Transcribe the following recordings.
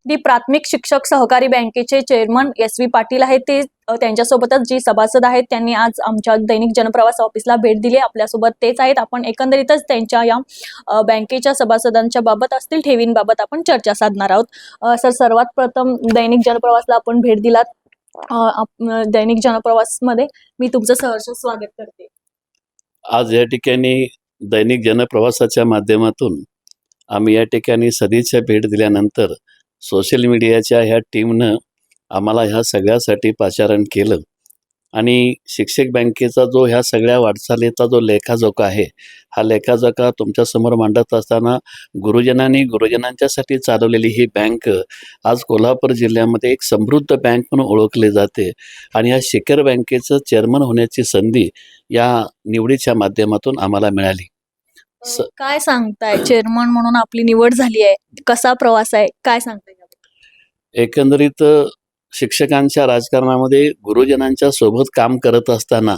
दी प्राथमिक शिक्षक सहकारी बँकेचे चेअरमन एस.व्ही. पाटील आहेत ते त्यांच्यासोबतच जी सभासद आहेत त्यांनी आज आमच्या दैनिक जनप्रवास ऑफिसला भेट दिली। आपल्यासोबत तेच आहेत। आपण एकंदरीतच त्यांच्या या बँकेच्या सभासदांच्या बाबत असतील ठेवींबाबत आपण चर्चा साधणार आहोत। सर, सर्वात प्रथम दैनिक जनप्रवासला आपण भेट दिलात। दैनिक जनप्रवासमध्ये मी तुमचं सहर्ष स्वागत करते। आज या ठिकाणी दैनिक जनप्रवासाच्या माध्यमातून आम्ही या ठिकाणी सदिच्छा भेट दिल्यानंतर सोशल मीडियाच्या ह्या टीमनं आम्हाला ह्या सगळ्यासाठी पाचारण केलं आणि शिक्षक बँकेचा जो ह्या सगळ्या वाटचालीचा जो लेखाजोखा आहे, हा लेखाजोखा तुमच्यासमोर मांडत असताना गुरुजनांच्यासाठी चालवलेली ही बँक आज कोल्हापूर जिल्ह्यामध्ये एक समृद्ध बँक म्हणून ओळखली जाते आणि या शिखर बँकेचं चेअरमन होण्याची संधी या निवडीच्या माध्यमातून आम्हाला मिळाली। काय सांगताय, चेअरमन म्हणून आपली निवड झाली आहे, कसा प्रवास आहे, काय सांगताय? एकंदरीत शिक्षकांच्या राजकारणामध्ये गुरुजनांच्या सोबत काम करत असताना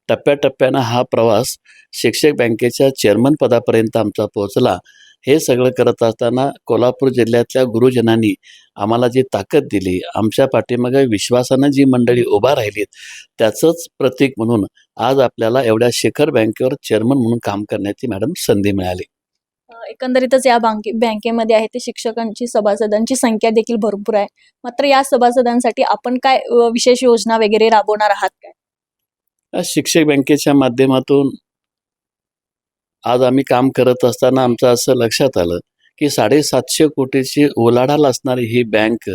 टप्प्याटप्प्यानं हा प्रवास शिक्षक बँकेच्या चेअरमन पदापर्यंत आमचा पोहोचला। हे सगळं करत असताना कोल्हापूर जिल्ह्यातल्या गुरुजनांनी आम्हाला जी ताकद दिली, आमच्या पाठीमागे विश्वासानं जी मंडळी उभा राहिलीत, त्याचंच प्रतीक म्हणून आज आपल्याला एवढ्या शिखर बँकेवर चेअरमन म्हणून काम करण्याची मॅडम संधी मिळाली। एकंदरीतच या बँकेमध्ये आहे ते शिक्षकांची सभासदांची संख्या देखील भरपूर आहे। मात्र या सभासदांसाठी आपण काय विशेष योजना वगैरे राबवणार आहात काय? शिक्षक बँकेच्या माध्यमातून आज आम्ही काम करत असताना आमचं असं लक्षात आलं की 750 कोटीची उलाढाल असणारी ही बँक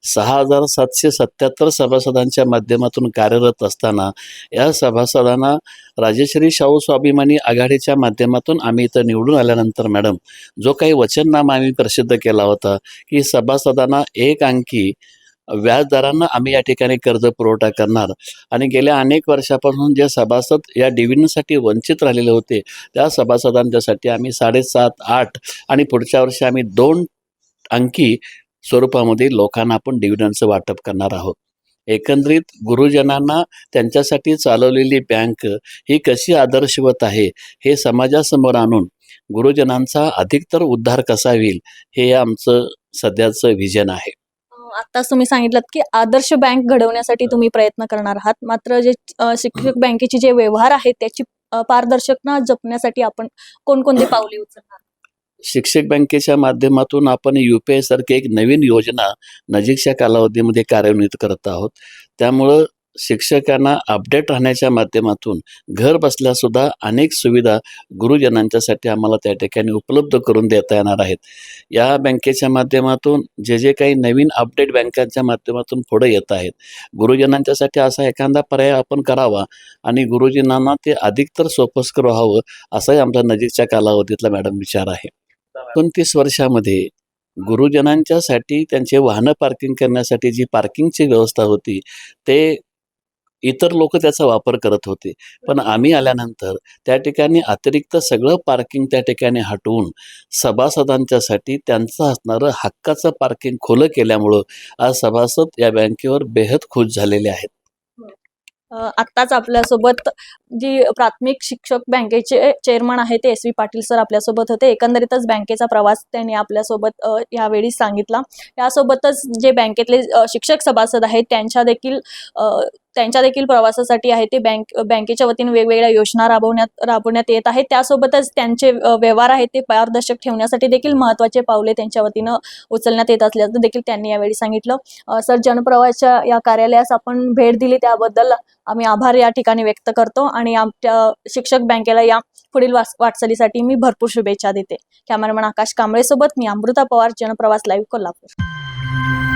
6777 सभासदांच्या माध्यमातून कार्यरत असताना या सभासदांना राजश्री शाहू स्वाभिमानी आघाडीच्या माध्यमातून आम्ही इथं निवडून आल्यानंतर मॅडम जो काही वचननामा आम्ही प्रसिद्ध केला होता की सभासदांना 1 अंकी व्याजदरांना आम्ही या ठिकाणी कर्ज पुरवठा करणार आणि गेल्या अनेक वर्षापासून जे सभासद या डिव्हिडंडसाठी वंचित राहिलेले होते त्या सभासदांच्यासाठी आम्ही 7.5, 8 आणि पुढच्या वर्षी आम्ही 2 अंकी स्वरूपामध्ये लोकांना आपण डिव्हिडंडचं वाटप करणार आहोत। एकंदरीत गुरुजनांना त्यांच्यासाठी चालवलेली बँक ही कशी आदर्शवत आहे हे समाजासमोर आणून गुरुजनांचा अधिकतर उद्धार कसा होईल हे आमचं सध्याचं विजन आहे। आताच तुम्ही सांगितलं की आदर्श बँक घडवण्यासाठी तुम्ही प्रयत्न करणार आहात। मात्र जे शिक्षक बँकेचे जे व्यवहार आहेत त्याची पारदर्शकता जपण्यासाठी आपण कोणकोणते पावले उचलणार? शिक्षक बँकेच्या माध्यमातून आपण UPI सारखी एक नवीन योजना नजीकच्या कालावधीमध्ये कार्यान्वित करत आहोत। त्यामुळं शिक्षकांना अपडेट राहण्याच्या माध्यमातून घर बसल्यासुद्धा अनेक सुविधा गुरुजनांच्यासाठी आम्हाला त्या ठिकाणी उपलब्ध करून देता येणार आहेत। या बँकेच्या माध्यमातून जे काही नवीन अपडेट बँकांच्या माध्यमातून पुढे येत आहेत, गुरुजनांच्यासाठी असा एखादा पर्याय आपण करावा आणि गुरुजनांना ते अधिकतर सोपस्कर व्हावं असाही आमचा नजीकच्या कालावधीतला मॅडम विचार आहे। 29 वर्षामध्ये गुरुजनांच्यासाठी त्यांचे वाहनं पार्किंग करण्यासाठी जी पार्किंगची व्यवस्था होती ते इतर लोक त्याचा वापर करत होते, पण आम्ही आल्यानंतर त्या ठिकाणी अतिरिक्त सगळं पार्किंग त्या ठिकाणी हटवून सभासदांच्यासाठी त्यांचं असणारं हक्काचं पार्किंग खुलं केल्यामुळं आज सभासद या बँकेवर बेहद खुश झालेले आहेत। आत्ताच आपल्यासोबत जी प्राथमिक शिक्षक बँकेचे चेअरमन आहेत ते एस.व्ही. पाटील सर आपल्यासोबत होते। एकंदरीतच बँकेचा प्रवास त्यांनी आपल्यासोबत यावेळी सांगितला। यासोबतच जे बँकेतले शिक्षक सभासद आहेत त्यांच्या देखील प्रवासासाठी आहे ते बँकेच्या वतीने वेगवेगळ्या योजना राबवण्यात येत आहेत। त्यासोबतच त्यांचे व्यवहार आहेत ते पारदर्शक ठेवण्यासाठी देखील महत्त्वाचे पावले त्यांच्या वतीनं उचलण्यात येत असल्याचं देखील त्यांनी यावेळी सांगितलं। सर, जनप्रवासच्या या कार्यालयास आपण भेट दिली त्याबद्दल आम्ही आभार या ठिकाणी व्यक्त करतो आणि आमच्या शिक्षक बँकेला या पुढील वाटचालीसाठी मी भरपूर शुभेच्छा देते। कॅमेरामॅन आकाश कांबळे सोबत मी अमृता पवार, जनप्रवास लाईव्ह, कोल्हापूर।